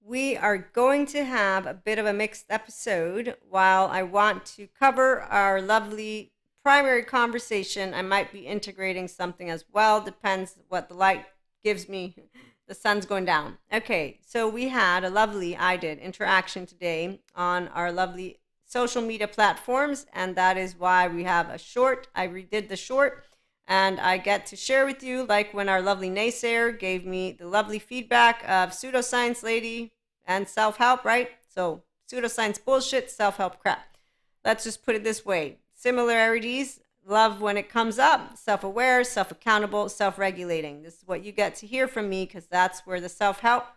We are going to have a bit of a mixed episode. While I want to cover our lovely primary conversation, I might be integrating something as well. Depends what the light gives me. The sun's going down. Okay, so we had a lovely, I did, interaction today on our lovely social media platforms, and that is why we have a short. I redid the short, and I get to share with you, like when our lovely naysayer gave me the lovely feedback of pseudoscience lady and self-help, right? So pseudoscience bullshit, self-help crap. Let's just put it this way. Similarities, love when it comes up, self-aware, self-accountable, self-regulating. This is what you get to hear from me because that's where the self-help,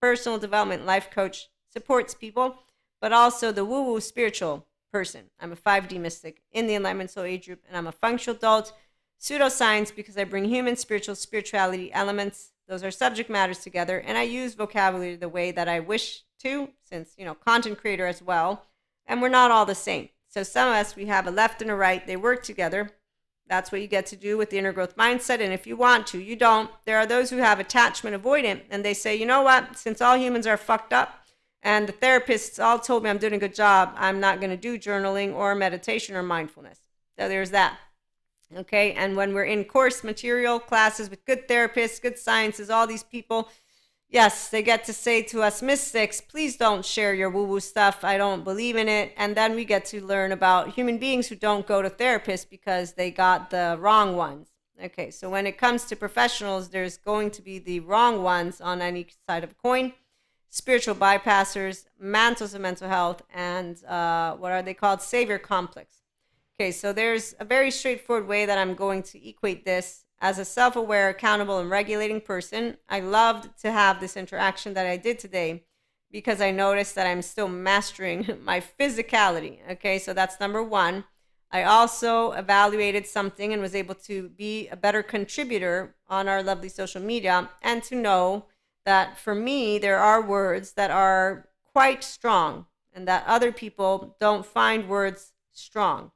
personal development, life coach supports people, but also the woo-woo spiritual person. I'm a 5D mystic in the Enlightenment Soul Age group, and I'm a functional adult. Pseudoscience because I bring human, spirituality elements. Those are subject matters together, and I use vocabulary the way that I wish to, since, content creator as well, and we're not all the same. So some of us, we have a left and a right. They work together. That's what you get to do with the inner growth mindset, and if you want to, you don't. There are those who have attachment avoidant, and they say, you know what, since all humans are fucked up, and the therapists all told me I'm doing a good job, I'm not going to do journaling or meditation or mindfulness. So there's that. Okay, and when we're in course material classes with good therapists, good sciences, all these people, yes, they get to say to us mystics, please don't share your woo-woo stuff. I don't believe in it. And then we get to learn about human beings who don't go to therapists because they got the wrong ones. Okay, so when it comes to professionals, there's going to be the wrong ones on any side of a coin. Spiritual bypassers, mantles of mental health, and what are they called? Savior complex. Okay, so there's a very straightforward way that I'm going to equate this. As a self-aware, accountable, and regulating person, I loved to have this interaction that I did today because I noticed that I'm still mastering my physicality. Okay, so that's number one. I also evaluated something and was able to be a better contributor on our lovely social media and to know that for me, there are words that are quite strong and that other people don't find words strong.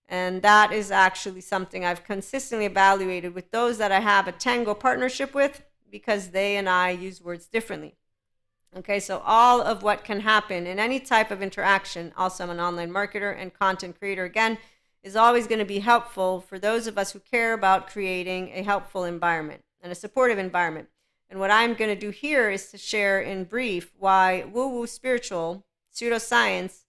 And that is actually something I've consistently evaluated with those that I have a tango partnership with because they and I use words differently. Okay, so all of what can happen in any type of interaction, also I'm an online marketer and content creator again, is always going to be helpful for those of us who care about creating a helpful environment and a supportive environment. And what I'm going to do here is to share in brief why woo-woo spiritual, pseudoscience,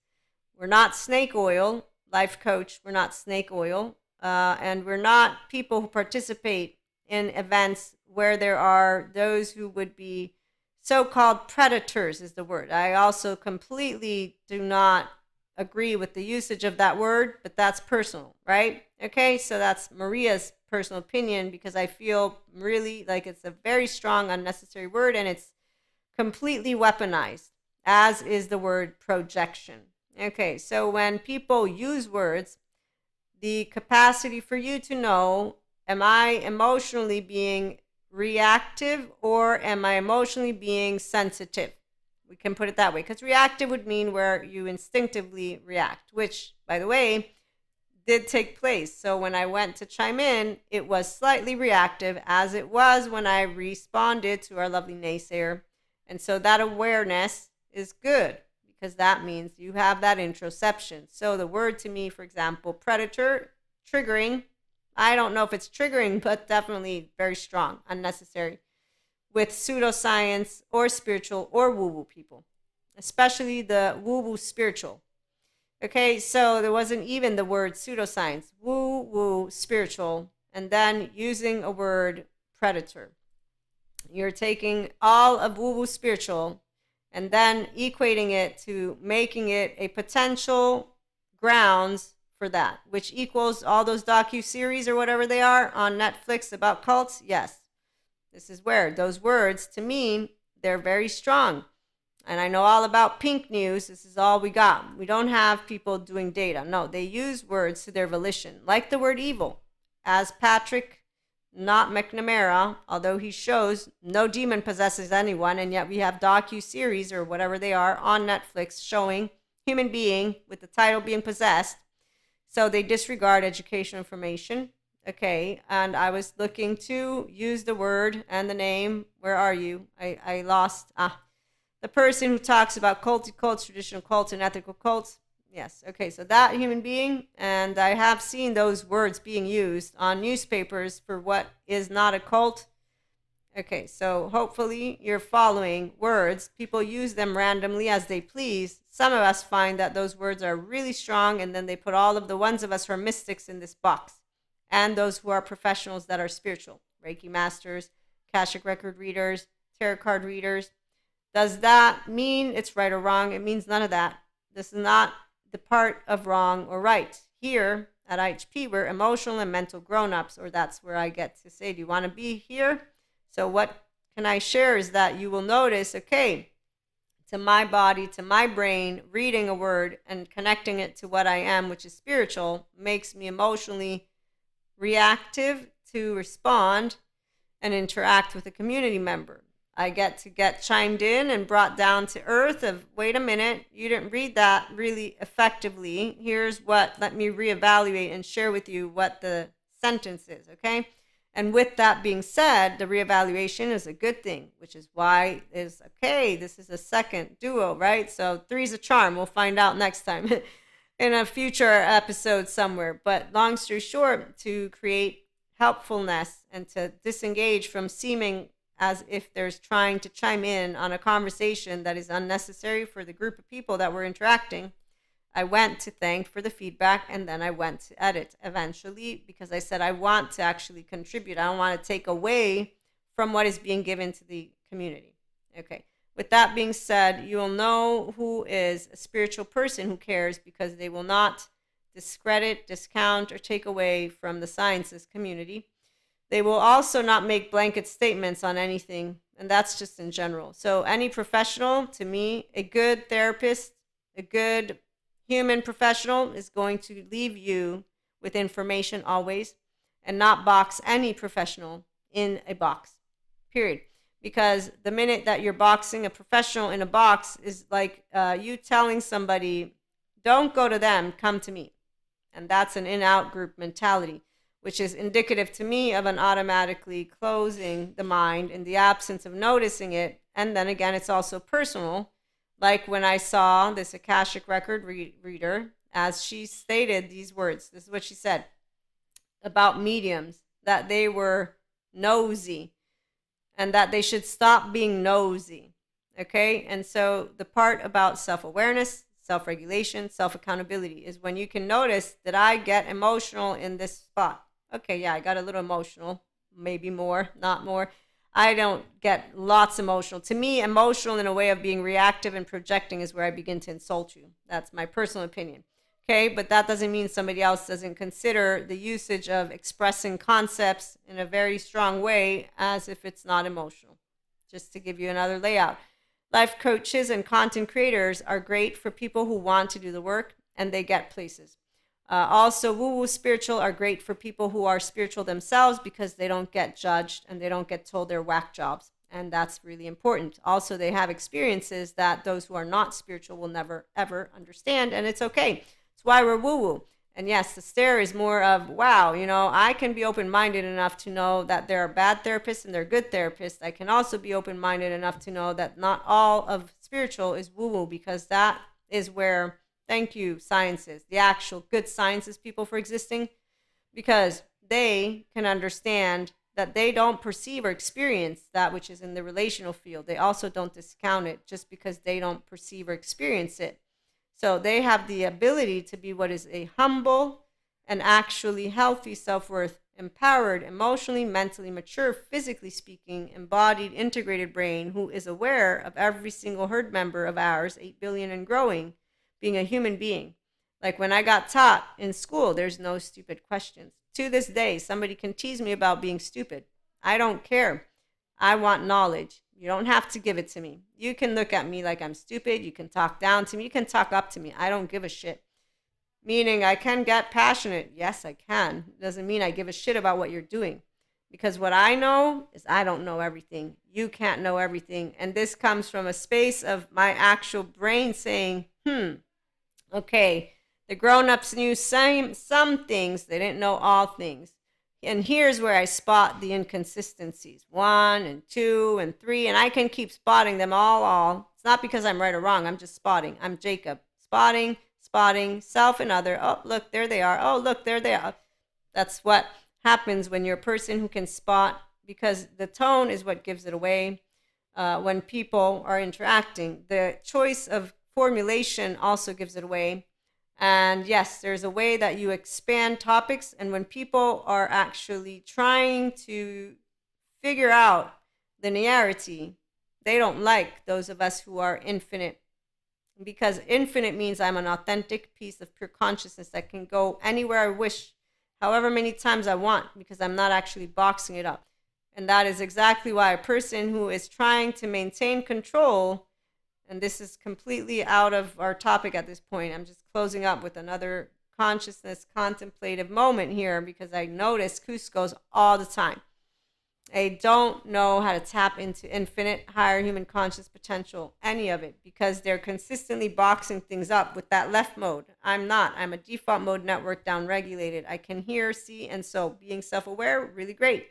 we're not snake oil, life coach, we're not snake oil, and we're not people who participate in events where there are those who would be so-called predators is the word. I also completely do not agree with the usage of that word, but that's personal, right? Okay, so that's Maria's personal opinion because I feel really like it's a very strong, unnecessary word and it's completely weaponized, as is the word projection. Okay, so when people use words, the capacity for you to know, am I emotionally being reactive or am I emotionally being sensitive? We can put it that way, because reactive would mean where you instinctively react, which, by the way, did take place. So when I went to chime in, it was slightly reactive, as it was when I responded to our lovely naysayer. And so that awareness is good, because that means you have that introspection. So the word to me, for example, predator, triggering, I don't know if it's triggering, but definitely very strong, unnecessary, with pseudoscience or spiritual or woo-woo people, especially the woo-woo spiritual. Okay, so there wasn't even the word pseudoscience, woo-woo spiritual, and then using a word predator. You're taking all of woo-woo spiritual and then equating it to making it a potential grounds for that, which equals all those docu-series or whatever they are on Netflix about cults. Yes, this is where those words, to me, they're very strong. And I know all about pink news. This is all we got. We don't have people doing data. No, they use words to their volition, like the word evil. As Patrick, not McNamara, although he shows no demon possesses anyone, and yet we have docu-series or whatever they are on Netflix showing human being with the title being possessed. So they disregard educational information. Okay, and I was looking to use the word and the name. Where are you? I lost. The person who talks about culty cults, traditional cults, and ethical cults. Yes, okay, so that human being, and I have seen those words being used on newspapers for what is not a cult. Okay, so hopefully you're following words. People use them randomly as they please. Some of us find that those words are really strong, and then they put all of the ones of us who are mystics in this box, and those who are professionals that are spiritual, Reiki masters, Akashic record readers, tarot card readers. Does that mean it's right or wrong? It means none of that. This is not the part of wrong or right. Here at IHP, we're emotional and mental grown-ups, or that's where I get to say, do you want to be here? So what can I share is that you will notice, okay, to my body, to my brain, reading a word and connecting it to what I am, which is spiritual, makes me emotionally reactive to respond and interact with a community member. I get chimed in and brought down to earth of, wait a minute, you didn't read that really effectively. Here's what, let me reevaluate and share with you what the sentence is, okay? And with that being said, the reevaluation is a good thing, which is why is okay, this is a second duo, right? So three's a charm. We'll find out next time in a future episode somewhere. But long story short, to create helpfulness and to disengage from seeming as if there's trying to chime in on a conversation that is unnecessary for the group of people that we're interacting, I went to thank for the feedback, and then I went to edit eventually, because I said I want to actually contribute. I don't want to take away from what is being given to the community. Okay. With that being said, you will know who is a spiritual person who cares, because they will not discredit, discount, or take away from the sciences community. They will also not make blanket statements on anything, and that's just in general. So any professional, to me, a good therapist, a good human professional is going to leave you with information always, and not box any professional in a box, period. Because the minute that you're boxing a professional in a box is like you telling somebody, don't go to them, come to me. And that's an in-out group mentality, which is indicative to me of an automatically closing the mind in the absence of noticing it. And then again, it's also personal. Like when I saw this Akashic record reader, as she stated these words, this is what she said about mediums, that they were nosy and that they should stop being nosy. Okay? And so the part about self-awareness, self-regulation, self-accountability is when you can notice that I get emotional in this spot. Okay, yeah, I got a little emotional, maybe more, not more. I don't get lots emotional. To me, emotional in a way of being reactive and projecting is where I begin to insult you. That's my personal opinion. Okay, but that doesn't mean somebody else doesn't consider the usage of expressing concepts in a very strong way as if it's not emotional. Just to give you another layout. Life coaches and content creators are great for people who want to do the work and they get places. Also, woo-woo spiritual are great for people who are spiritual themselves, because they don't get judged and they don't get told they're whack jobs. And that's really important. Also, they have experiences that those who are not spiritual will never, ever understand. And it's okay. It's why we're woo-woo. And yes, the stare is more of, wow, I can be open-minded enough to know that there are bad therapists and there are good therapists. I can also be open-minded enough to know that not all of spiritual is woo-woo, because that is where, thank you, sciences, the actual good sciences people for existing, because they can understand that they don't perceive or experience that which is in the relational field. They also don't discount it just because they don't perceive or experience it. So they have the ability to be what is a humble and actually healthy self-worth, empowered, emotionally, mentally mature, physically speaking, embodied, integrated brain who is aware of every single herd member of ours, 8 billion and growing, being a human being. Like when I got taught in school, there's no stupid questions. To this day, somebody can tease me about being stupid. I don't care. I want knowledge. You don't have to give it to me. You can look at me like I'm stupid. You can talk down to me. You can talk up to me. I don't give a shit. Meaning I can get passionate. Yes, I can. Doesn't mean I give a shit about what you're doing. Because what I know is I don't know everything. You can't know everything. And this comes from a space of my actual brain saying, okay, the grown-ups knew some things. They didn't know all things. And here's where I spot the inconsistencies. 1 and 2 and 3. And I can keep spotting them all It's not because I'm right or wrong. I'm just spotting. I'm Jacob. Spotting, self and other. Oh, look, there they are. Oh, look, there they are. That's what happens when you're a person who can spot, because the tone is what gives it away. When people are interacting, the choice of formulation also gives it away. And yes, there's a way that you expand topics. And when people are actually trying to figure out linearity, they don't like those of us who are infinite, because infinite means I'm an authentic piece of pure consciousness that can go anywhere I wish, however many times I want, because I'm not actually boxing it up. And that is exactly why a person who is trying to maintain control, and this is completely out of our topic at this point, I'm just closing up with another consciousness contemplative moment here, because I notice Cusco's all the time. They don't know how to tap into infinite higher human conscious potential, any of it, because they're consistently boxing things up with that left mode. I'm not. I'm a default mode network down-regulated. I can hear, see, and so being self-aware, really great.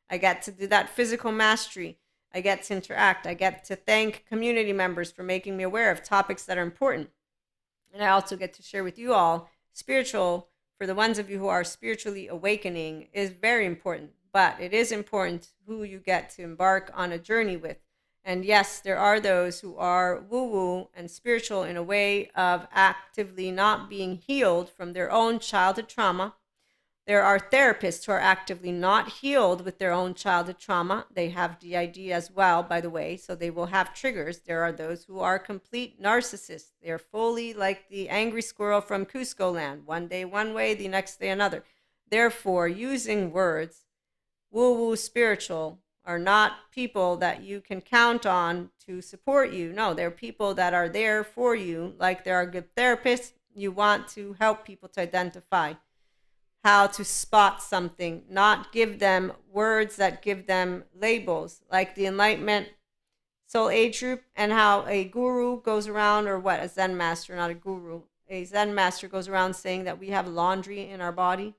I get to do that physical mastery. I get to interact. I get to thank community members for making me aware of topics that are important. And I also get to share with you all spiritual, for the ones of you who are spiritually awakening, is very important. But it is important who you get to embark on a journey with. And yes, there are those who are woo-woo and spiritual in a way of actively not being healed from their own childhood trauma. There are therapists who are actively not healed with their own childhood trauma. They have DID as well, by the way, so they will have triggers. There are those who are complete narcissists. They're fully like the angry squirrel from Cusco land. One day one way, the next day another. Therefore, using words, woo-woo spiritual, are not people that you can count on to support you. No, they're people that are there for you. Like there are good therapists. You want to help people to identify how to spot something, not give them words that give them labels, like the Enlightenment Soul Age group, and how a guru goes around, or what, a Zen master, not a guru, a Zen master goes around saying that we have laundry in our body,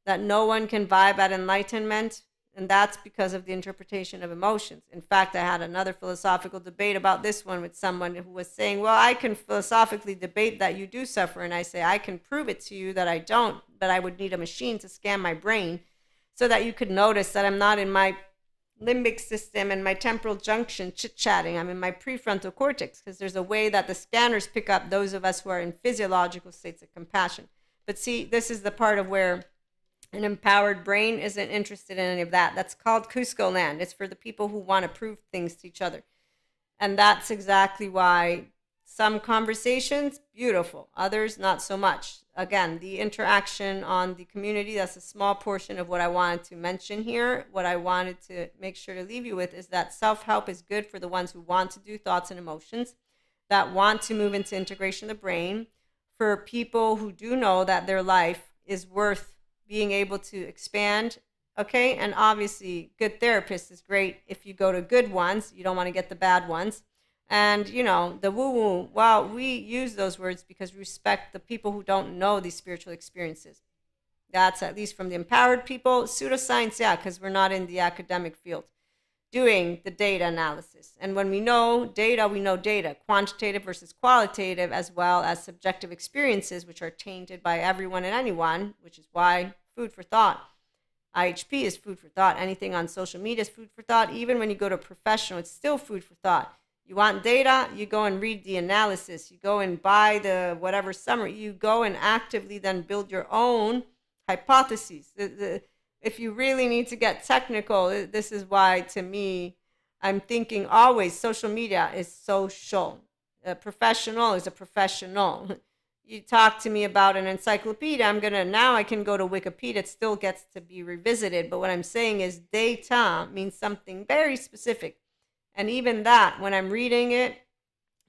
that no one can vibe at enlightenment, and that's because of the interpretation of emotions. In fact, I had another philosophical debate about this one with someone who was saying, well, I can philosophically debate that you do suffer, and I say, I can prove it to you that I don't, but I would need a machine to scan my brain so that you could notice that I'm not in my limbic system and my temporal junction chit-chatting. I'm in my prefrontal cortex, because there's a way that the scanners pick up those of us who are in physiological states of compassion. But see, this is the part of where an empowered brain isn't interested in any of that. That's called Cusco land. It's for the people who want to prove things to each other. And that's exactly why some conversations, beautiful. Others, not so much. Again, the interaction on the community, that's a small portion of what I wanted to mention here. What I wanted to make sure to leave you with is that self-help is good for the ones who want to do thoughts and emotions, that want to move into integration of the brain, for people who do know that their life is worth being able to expand, okay? And obviously, good therapist is great if you go to good ones. You don't want to get the bad ones. And, you know, the woo-woo, well, we use those words because we respect the people who don't know these spiritual experiences. That's at least from the empowered people. Pseudoscience, yeah, because we're not in the academic field doing the data analysis. And when we know data, quantitative versus qualitative, as well as subjective experiences, which are tainted by everyone and anyone, which is why food for thought. IHP is food for thought. Anything on social media is food for thought. Even when you go to a professional, it's still food for thought. You want data, you go and read the analysis. You go and buy the whatever summary. You go and actively then build your own hypotheses. If you really need to get technical, this is why, to me, I'm thinking always social media is social. A professional is a professional. You talk to me about an encyclopedia, now I can go to Wikipedia. It still gets to be revisited. But what I'm saying is data means something very specific. And even that, when I'm reading it,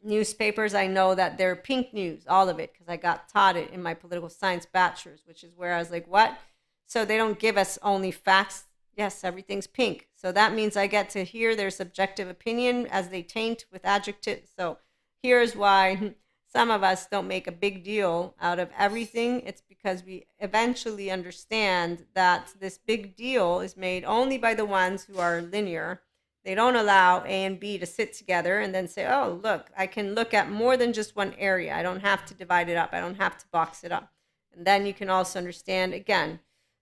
newspapers, I know that they're pink news, all of it, because I got taught it in my political science bachelor's, which is where I was like, what? So they don't give us only facts. Yes, everything's pink. So that means I get to hear their subjective opinion as they taint with adjectives. So here's why some of us don't make a big deal out of everything. It's because we eventually understand that this big deal is made only by the ones who are linear, They don't allow A and B to sit together and then say, oh, look, I can look at more than just one area. I don't have to divide it up. I don't have to box it up. And then you can also understand, again,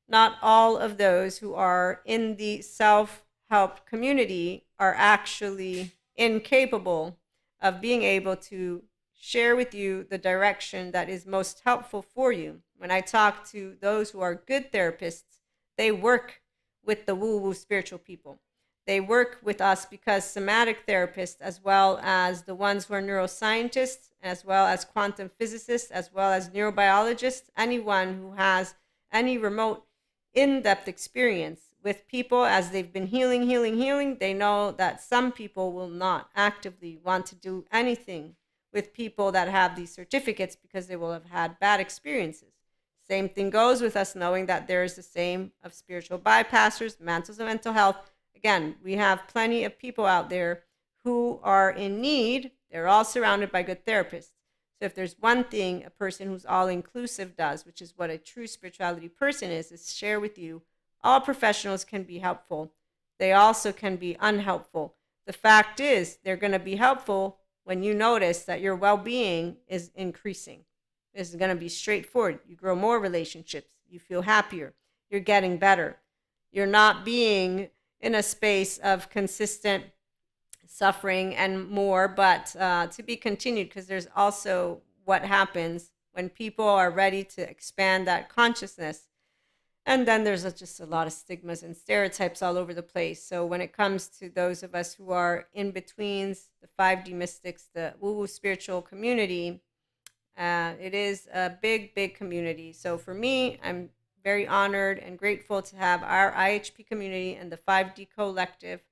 not all of those who are in the self-help community are actually incapable of being able to share with you the direction that is most helpful for you. When I talk to those who are good therapists, they work with the woo-woo spiritual people. They work with us because somatic therapists, as well as the ones who are neuroscientists, as well as quantum physicists, as well as neurobiologists, anyone who has any remote in-depth experience with people as they've been healing, they know that some people will not actively want to do anything with people that have these certificates because they will have had bad experiences. Same thing goes with us knowing that there is the same of spiritual bypassers, mantles of mental health. Again, we have plenty of people out there who are in need. They're all surrounded by good therapists. So if there's one thing a person who's all-inclusive does, which is what a true spirituality person is share with you, all professionals can be helpful. They also can be unhelpful. The fact is, they're going to be helpful when you notice that your well-being is increasing. This is going to be straightforward. You grow more relationships. You feel happier. You're getting better. You're not being in a space of consistent suffering and more, but to be continued, because there's also what happens when people are ready to expand that consciousness. And then there's just a lot of stigmas and stereotypes all over the place. So when it comes to those of us who are in betweens, the 5D mystics, the woo-woo spiritual community, it is a big, big community. So for me, I'm very honored and grateful to have our IHP community and the 5D collective.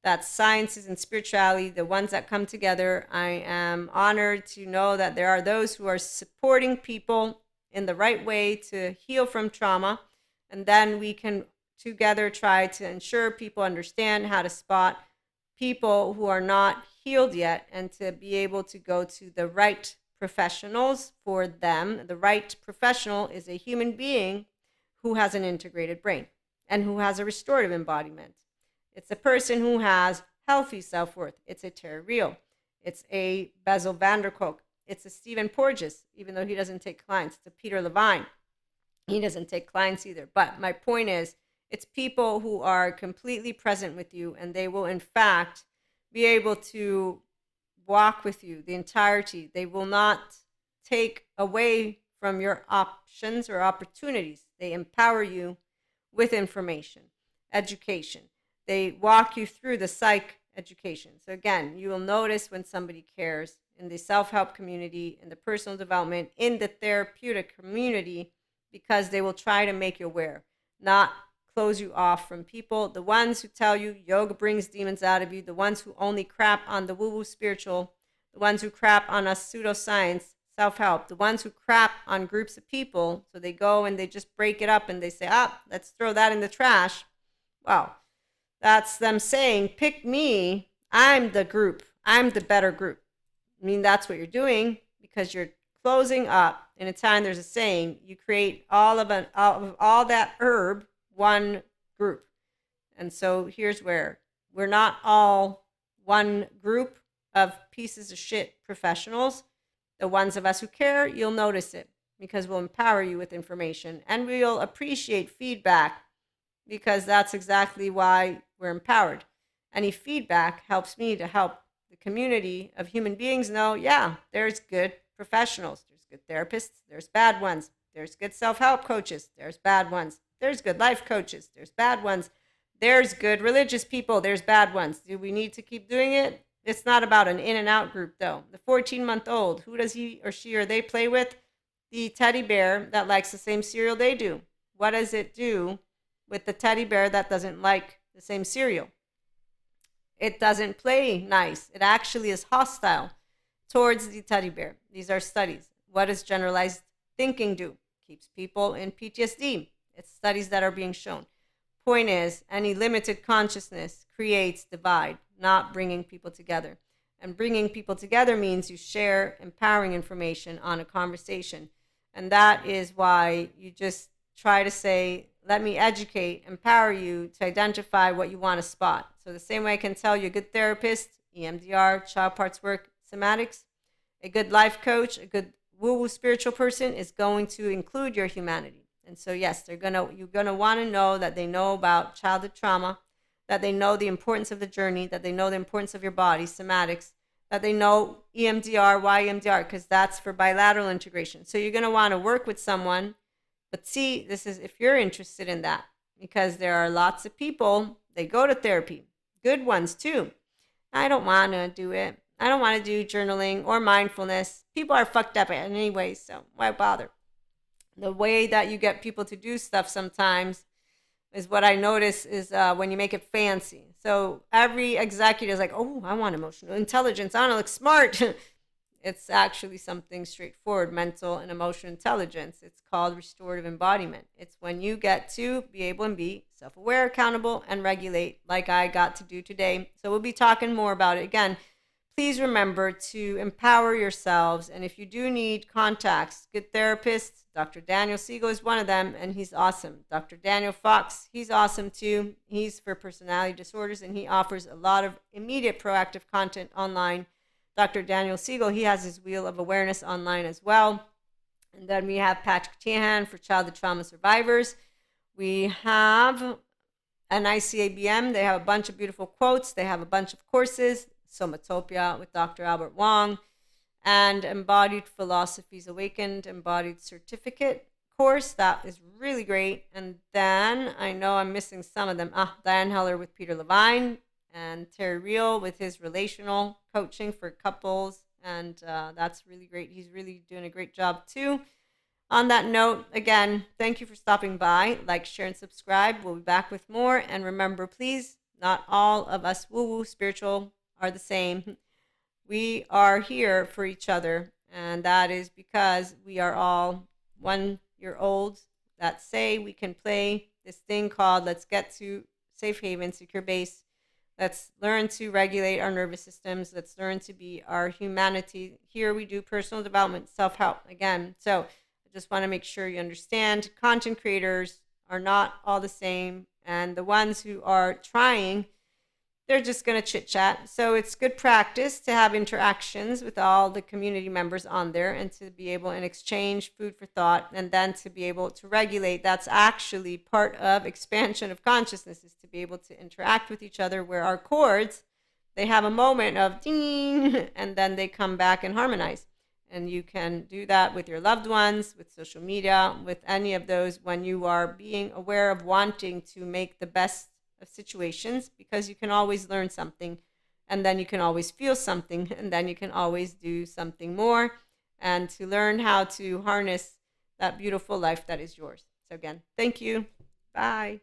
That's sciences and spirituality, the ones that come together. I am honored to know that there are those who are supporting people in the right way to heal from trauma. And then we can together try to ensure people understand how to spot people who are not healed yet and to be able to go to the right professionals for them. The right professional is a human being who has an integrated brain and who has a restorative embodiment. It's a person who has healthy self-worth. It's a Terry Real. It's a Bezel van der Kolk. It's a Stephen Porges, even though he doesn't take clients. It's a Peter Levine. He doesn't take clients either. But my point is, it's people who are completely present with you, and they will, in fact, be able to walk with you the entirety. They will not take away from your options or opportunities. They empower you with information, education. They walk you through the psych education. So again, you will notice when somebody cares in the self-help community, in the personal development, in the therapeutic community, because they will try to make you aware, not close you off from people. The ones who tell you yoga brings demons out of you, the ones who only crap on the woo-woo spiritual, the ones who crap on us pseudoscience, self-help, the ones who crap on groups of people, so they go and they just break it up and they say, let's throw that in the trash. Well, that's them saying, pick me, I'm the group, I'm the better group. I mean, that's what you're doing because you're closing up. In Italian, there's a saying, you create all of that herb, one group. And so here's where we're not all one group of pieces of shit professionals. The ones of us who care, you'll notice it because we'll empower you with information and we'll appreciate feedback because that's exactly why we're empowered. Any feedback helps me to help the community of human beings know, yeah, there's good professionals, there's good therapists, there's bad ones, there's good self-help coaches, there's bad ones, there's good life coaches, there's bad ones, there's good religious people, there's bad ones. Do we need to keep doing it? It's not about an in and out group though. The 14-month-old, who does he or she or they play with? The teddy bear that likes the same cereal they do. What does it do with the teddy bear that doesn't like the same cereal? It doesn't play nice. It actually is hostile towards the teddy bear. These are studies. What does generalized thinking do? Keeps people in PTSD. It's studies that are being shown. Point is, any limited consciousness creates divide, not bringing people together. And bringing people together means you share empowering information on a conversation. And that is why you just try to say let me educate, empower you to identify what you want to spot. So the same way I can tell you a good therapist, EMDR, child parts work, somatics, a good life coach, a good woo-woo spiritual person is going to include your humanity. And so yes, you're gonna want to know that they know about childhood trauma, that they know the importance of the journey, that they know the importance of your body, somatics, that they know EMDR, why EMDR, because that's for bilateral integration. So you're gonna want to work with someone. But see, this is if you're interested in that, because there are lots of people, they go to therapy, good ones too. I don't want to do it. I don't want to do journaling or mindfulness. People are fucked up anyway, so why bother? The way that you get people to do stuff sometimes is what I notice is when you make it fancy. So every executive is like, oh, I want emotional intelligence. I want to look smart. It's actually something straightforward, mental and emotional intelligence. It's called restorative embodiment. It's when you get to be able and be self-aware, accountable, and regulate like I got to do today. So we'll be talking more about it. Again, please remember to empower yourselves. And if you do need contacts, good therapists, Dr. Daniel Siegel is one of them, and he's awesome. Dr. Daniel Fox, he's awesome too. He's for personality disorders, and he offers a lot of immediate proactive content online. Dr. Daniel Siegel, he has his Wheel of Awareness online as well. And then we have Patrick Teahan for childhood trauma survivors. We have an ICABM. They have a bunch of beautiful quotes. They have a bunch of courses. Somatopia with Dr. Albert Wong, and Embodied Philosophies Awakened Embodied Certificate course. That is really great. And then I know I'm missing some of them. Diane Heller with Peter Levine, and Terry Real with his relational coaching for couples. And that's really great. He's really doing a great job too. On that note, again, thank you for stopping by. Like, share, and subscribe. We'll be back with more. And remember, please, not all of us woo-woo spiritual are the same. We are here for each other. And that is because we are all 1 year olds that say we can play this thing called let's get to safe haven, secure base. Let's learn to regulate our nervous systems. Let's learn to be our humanity. Here we do personal development, self-help again. So I just want to make sure you understand content creators are not all the same. And the ones who are trying, they're just going to chit chat. So it's good practice to have interactions with all the community members on there and to be able to exchange food for thought and then to be able to regulate. That's actually part of expansion of consciousness, is to be able to interact with each other, where our chords, they have a moment of ding and then they come back and harmonize. And you can do that with your loved ones, with social media, with any of those, when you are being aware of wanting to make the best of situations, because you can always learn something, and then you can always feel something, and then you can always do something more, and to learn how to harness that beautiful life that is yours. So again, thank you. Bye.